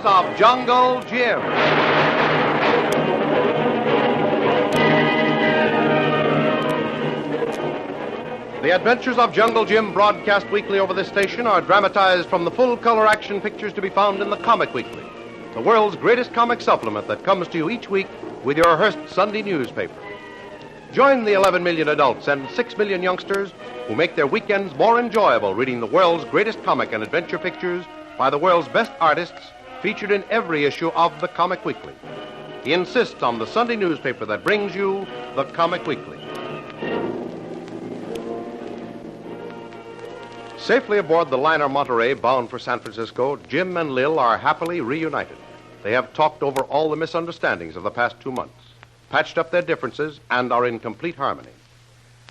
of Jungle Jim. The Adventures of Jungle Jim, broadcast weekly over this station, are dramatized from the full-color action pictures to be found in the Comic Weekly, the world's greatest comic supplement that comes to you each week with your Hearst Sunday newspaper. Join the 11 million adults and 6 million youngsters who make their weekends more enjoyable reading the world's greatest comic and adventure pictures by the world's best artists featured in every issue of the Comic Weekly. He insists on the Sunday newspaper that brings you the Comic Weekly. Safely aboard the liner Monterey bound for San Francisco, Jim and Lil are happily reunited. They have talked over all the misunderstandings of the past 2 months, patched up their differences, and are in complete harmony.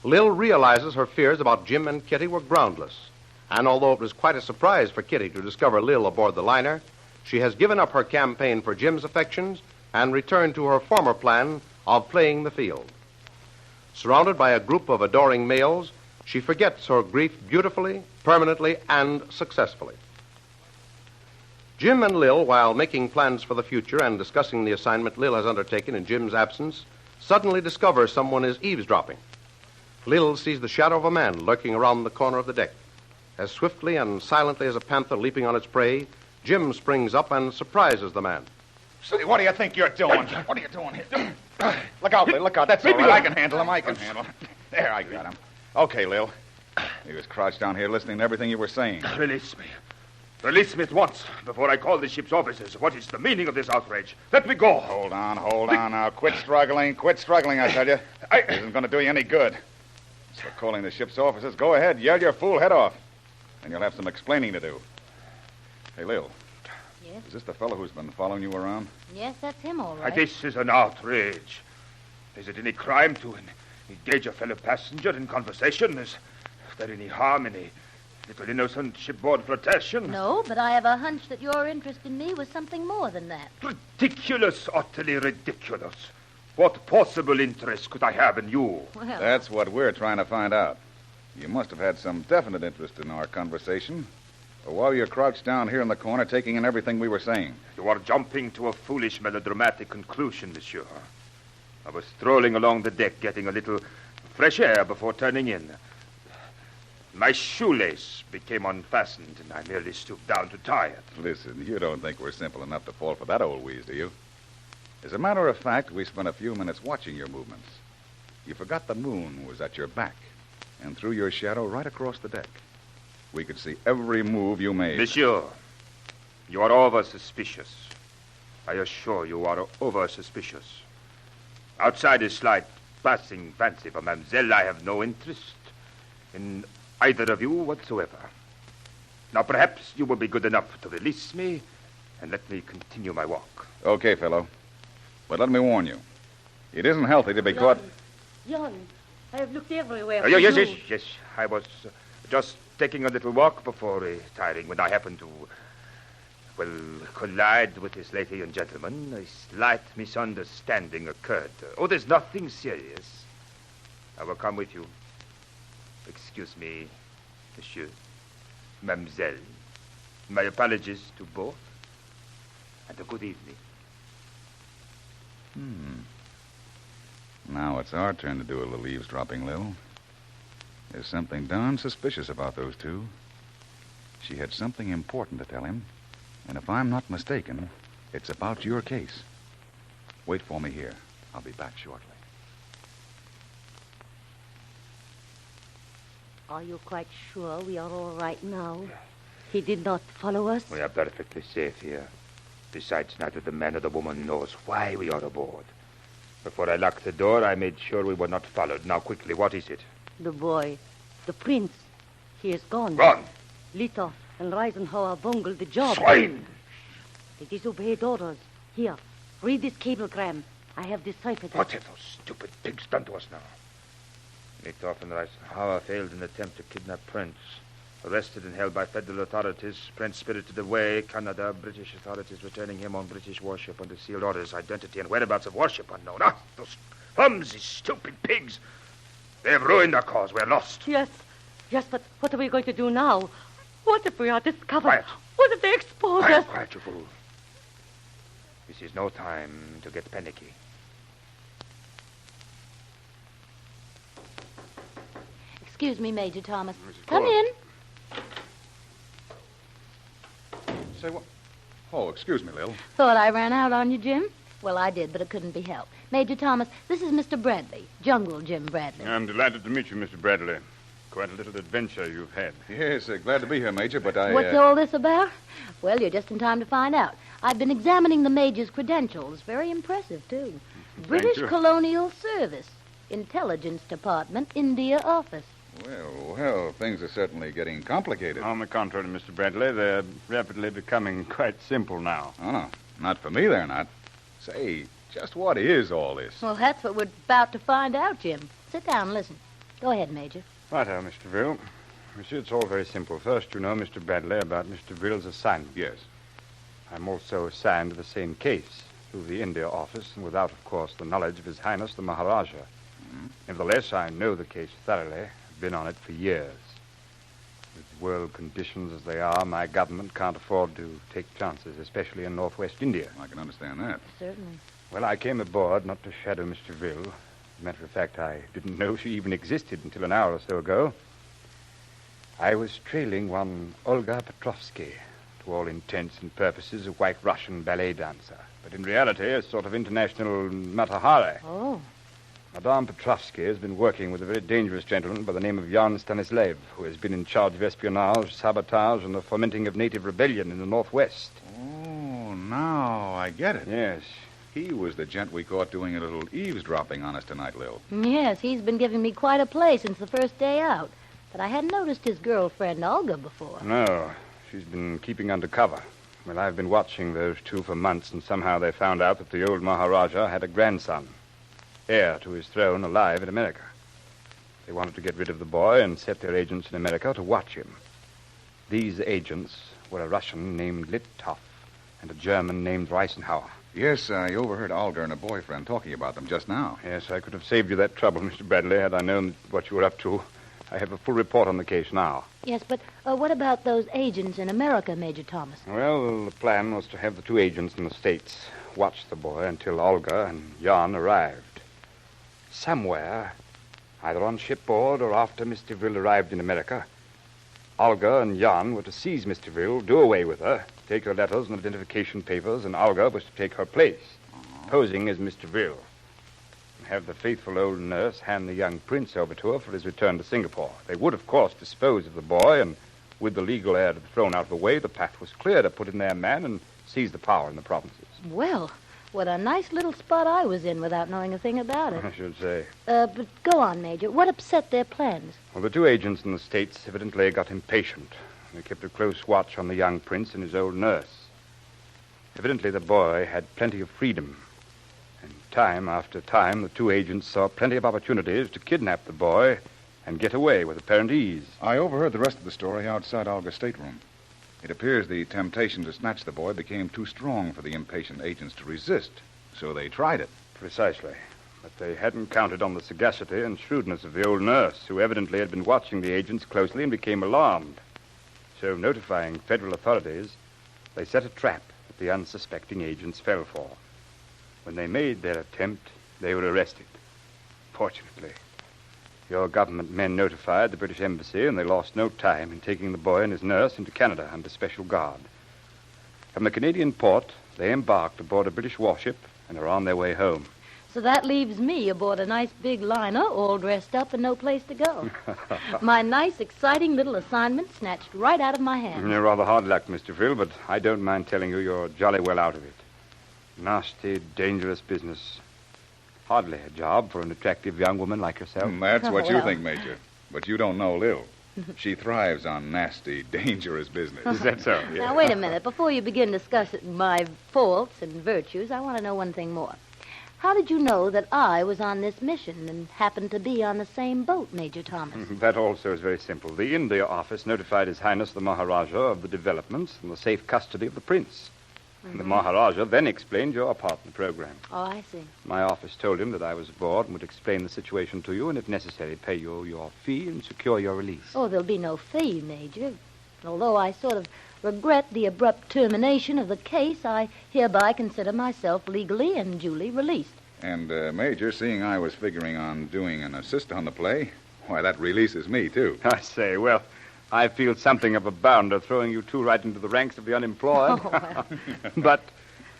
Lil realizes her fears about Jim and Kitty were groundless, and although it was quite a surprise for Kitty to discover Lil aboard the liner, she has given up her campaign for Jim's affections and returned to her former plan of playing the field. Surrounded by a group of adoring males, she forgets her grief beautifully, permanently, and successfully. Jim and Lil, while making plans for the future and discussing the assignment Lil has undertaken in Jim's absence, suddenly discover someone is eavesdropping. Lil sees the shadow of a man lurking around the corner of the deck. As swiftly and silently as a panther leaping on its prey, Jim springs up and surprises the man. Say, what do you think you're doing? What are you doing here? Look out, Lil, look out. That's all right. I can handle him. There, I got him. Okay, Lil. He was crouched down here listening to everything you were saying. Release me. Release me at once, before I call the ship's officers. What is the meaning of this outrage? Let me go. Hold on now. Quit struggling, I tell you. It isn't going to do you any good. As for calling the ship's officers, go ahead, yell your fool head off. And you'll have some explaining to do. Hey, Lil. Yes? Is this the fellow who's been following you around? Yes, that's him, all right. This is an outrage. Is it any crime to engage a fellow passenger in conversation? Is there any harm in a little innocent shipboard flirtation? No, but I have a hunch that your interest in me was something more than that. Ridiculous, utterly ridiculous. What possible interest could I have in you? Well, That's what we're trying to find out. You must have had some definite interest in our conversation. Or while you're crouched down here in the corner taking in everything we were saying. You are jumping to a foolish melodramatic conclusion, monsieur. I was strolling along the deck getting a little fresh air before turning in. My shoelace became unfastened, and I merely stooped down to tie it. Listen, you don't think we're simple enough to fall for that old wheeze, do you? As a matter of fact, we spent a few minutes watching your movements. You forgot the moon was at your back and threw your shadow right across the deck. We could see every move you made. Monsieur, you are over-suspicious. I assure you are over-suspicious. Outside a slight passing fancy for Mademoiselle, I have no interest in either of you whatsoever. Now, perhaps you will be good enough to release me and let me continue my walk. Okay, fellow. But let me warn you. It isn't healthy to be caught... Jan, I have looked everywhere. Yes. I was just taking a little walk before retiring when I happened to, collide with this lady and gentleman. A slight misunderstanding occurred. Oh, there's nothing serious. I will come with you. Excuse me, monsieur, mademoiselle. My apologies to both, and a good evening. Now it's our turn to do a little eavesdropping, Lil. There's something darn suspicious about those two. She had something important to tell him, and if I'm not mistaken, it's about your case. Wait for me here. I'll be back shortly. Are you quite sure we are all right now? He did not follow us? We are perfectly safe here. Besides, neither the man nor the woman knows why we are aboard. Before I locked the door, I made sure we were not followed. Now, quickly, what is it? The boy, the prince, he is gone. Gone? Lita and Reisenhower bungled the job. Swine! They disobeyed orders. Here, read this cablegram. I have deciphered it. What have those stupid pigs done to us now? Lita and Reisenhower failed in an attempt to kidnap Prince. Arrested and held by federal authorities. Prince spirited away. Canada, British authorities returning him on British warship under sealed orders. Identity and whereabouts of warship unknown. Those clumsy, stupid pigs. They have ruined our cause. We're lost. Yes, but what are we going to do now? What if we are discovered? Quiet. What if they expose us? Quiet, you fool. This is no time to get panicky. Excuse me, Major Thomas. Mrs. Come Kolu. in. Say what? Oh, excuse me, Lil. Thought I ran out on you, Jim? Well, I did, but it couldn't be helped. Major Thomas, this is Mr. Bradley, Jungle Jim Bradley. I'm delighted to meet you, Mr. Bradley. Quite a little adventure you've had. Yes, glad to be here, Major, but What's all this about? Well, you're just in time to find out. I've been examining the Major's credentials. Very impressive, too. British you. Colonial Service, Intelligence Department, India Office. Well, things are certainly getting complicated. On the contrary, Mr. Bradley, they're rapidly becoming quite simple now. Oh, no. Not for me, they're not. Say, just what is all this? Well, that's what we're about to find out, Jim. Sit down and listen. Go ahead, Major. Righto, Mr. Ville. You see, it's all very simple. First, you know, Mr. Bradley, about Mr. Ville's assignment. Yes. I'm also assigned to the same case through the India office, and without, of course, the knowledge of His Highness the Maharaja. Nevertheless, I know the case thoroughly. I've been on it for years. With world conditions as they are, my government can't afford to take chances, especially in northwest India. I can understand that. Certainly. Well, I came aboard not to shadow Mr. Ville. As a matter of fact, I didn't know she even existed until an hour or so ago. I was trailing one Olga Petrovsky, to all intents and purposes a white Russian ballet dancer, but in reality a sort of international Matahari. Oh. Madame Petrovsky has been working with a very dangerous gentleman by the name of Jan Stanislav, who has been in charge of espionage, sabotage, and the fomenting of native rebellion in the northwest. Oh, now I get it. Yes. He was the gent we caught doing a little eavesdropping on us tonight, Lil. Yes, he's been giving me quite a play since the first day out. But I hadn't noticed his girlfriend, Olga, before. No, she's been keeping under cover. Well, I've been watching those two for months, and somehow they found out that the old Maharaja had a grandson, heir to his throne, alive in America. They wanted to get rid of the boy and set their agents in America to watch him. These agents were a Russian named Litov and a German named Reisenhauer. Yes, I overheard Olga and a boyfriend talking about them just now. Yes, I could have saved you that trouble, Mr. Bradley, had I known what you were up to. I have a full report on the case now. Yes, but what about those agents in America, Major Thomas? Well, the plan was to have the two agents in the States watch the boy until Olga and Jan arrived. Somewhere, either on shipboard or after Mr. Ville arrived in America, Olga and Jan were to seize Mr. Ville, do away with her, take her letters and identification papers, and Olga was to take her place, posing as Mr. Ville, and have the faithful old nurse hand the young prince over to her for his return to Singapore. They would, of course, dispose of the boy, and with the legal heir to the throne out of the way, the path was clear to put in their man and seize the power in the provinces. Well, what a nice little spot I was in without knowing a thing about it. I should say. But go on, Major. What upset their plans? Well, the two agents in the States evidently got impatient. They kept a close watch on the young prince and his old nurse. Evidently, the boy had plenty of freedom. And time after time, the two agents saw plenty of opportunities to kidnap the boy and get away with apparent ease. I overheard the rest of the story outside Olga's stateroom. It appears the temptation to snatch the boy became too strong for the impatient agents to resist, so they tried it. Precisely. But they hadn't counted on the sagacity and shrewdness of the old nurse, who evidently had been watching the agents closely and became alarmed. So, notifying federal authorities, they set a trap that the unsuspecting agents fell for. When they made their attempt, they were arrested. Fortunately, your government men notified the British Embassy, and they lost no time in taking the boy and his nurse into Canada under special guard. From the Canadian port, they embarked aboard a British warship and are on their way home. So that leaves me aboard a nice big liner, all dressed up and no place to go. My nice, exciting little assignment snatched right out of my hands. You're rather hard luck, Mr. Ville, but I don't mind telling you you're jolly well out of it. Nasty, dangerous business. Hardly a job for an attractive young woman like yourself. That's what you well. think, Major. But you don't know Lil. She thrives on nasty, dangerous business. Is that so? Now, wait a minute. Before you begin discussing my faults and virtues, I want to know one thing more. How did you know that I was on this mission and happened to be on the same boat, Major Thomas? That also is very simple. The India office notified His Highness the Maharaja of the developments and the safe custody of the prince. And the Maharaja then explained your part in the program. Oh, I see. My office told him that I was aboard and would explain the situation to you and, if necessary, pay you your fee and secure your release. Oh, there'll be no fee, Major. Although I sort of regret the abrupt termination of the case, I hereby consider myself legally and duly released. And, Major, seeing I was figuring on doing an assist on the play, why, that releases me, too. I say, well, I feel something of a bounder throwing you two right into the ranks of the unemployed. Oh, well. But,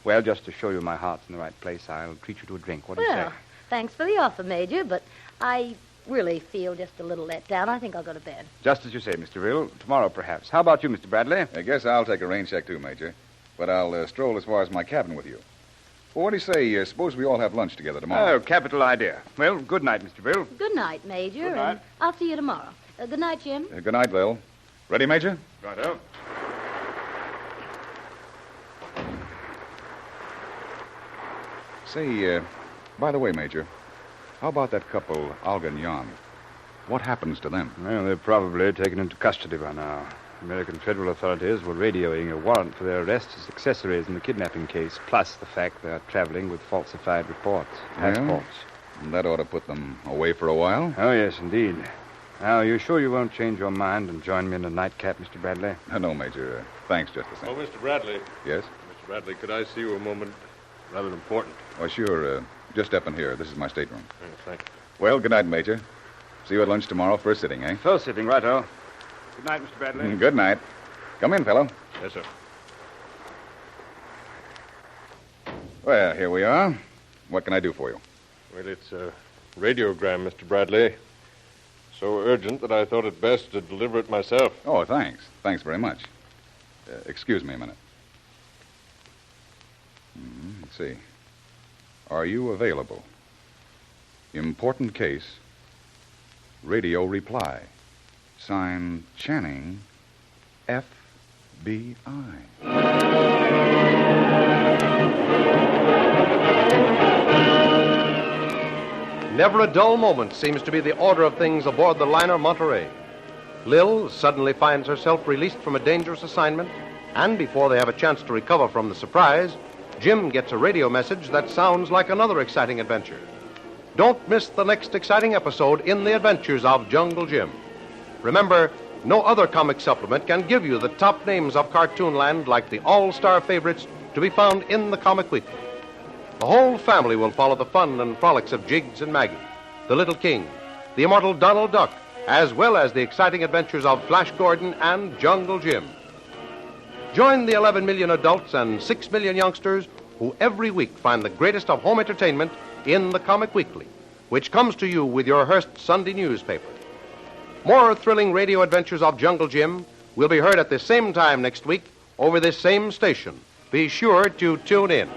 well, just to show you my heart's in the right place, I'll treat you to a drink. What do you say? Well, thanks for the offer, Major, but I really feel just a little let down. I think I'll go to bed. Just as you say, Mr. Rill. Tomorrow, perhaps. How about you, Mr. Bradley? I guess I'll take a rain check, too, Major. But I'll stroll as far as my cabin with you. Well, what do you say? Suppose we all have lunch together tomorrow. Oh, capital idea. Well, good night, Mr. Rill. Good night, Major. Good night. And I'll see you tomorrow. Good night, Jim. Good night, Lil. Ready, Major? Righto. Say, by the way, Major, how about that couple, Olga and Jan? What happens to them? Well, they're probably taken into custody by now. American federal authorities were radioing a warrant for their arrest as accessories in the kidnapping case, plus the fact they're traveling with falsified reports, passports. And that ought to put them away for a while. Oh, yes, indeed. Now, are you sure you won't change your mind and join me in a nightcap, Mr. Bradley? No, Major. Thanks just the same. Oh, Mr. Bradley. Yes? Mr. Bradley, could I see you a moment? Rather important. Oh, sure. Just step in here. This is my stateroom. Oh, thank you. Well, good night, Major. See you at lunch tomorrow. First sitting, eh? First sitting, righto. Good night, Mr. Bradley. Good night. Come in, fellow. Yes, sir. Well, here we are. What can I do for you? Well, it's a radiogram, Mr. Bradley. So urgent that I thought it best to deliver it myself. Oh, thanks. Thanks very much. Excuse me a minute. Let's see. Are you available? Important case. Radio reply. Signed Channing, FBI. Never a dull moment seems to be the order of things aboard the liner Monterey. Lil suddenly finds herself released from a dangerous assignment, and before they have a chance to recover from the surprise, Jim gets a radio message that sounds like another exciting adventure. Don't miss the next exciting episode in the adventures of Jungle Jim. Remember, no other comic supplement can give you the top names of Cartoonland like the all-star favorites to be found in the Comic Weekly. The whole family will follow the fun and frolics of Jiggs and Maggie, the Little King, the immortal Donald Duck, as well as the exciting adventures of Flash Gordon and Jungle Jim. Join the 11 million adults and 6 million youngsters who every week find the greatest of home entertainment in the Comic Weekly, which comes to you with your Hearst Sunday newspaper. More thrilling radio adventures of Jungle Jim will be heard at the same time next week over this same station. Be sure to tune in.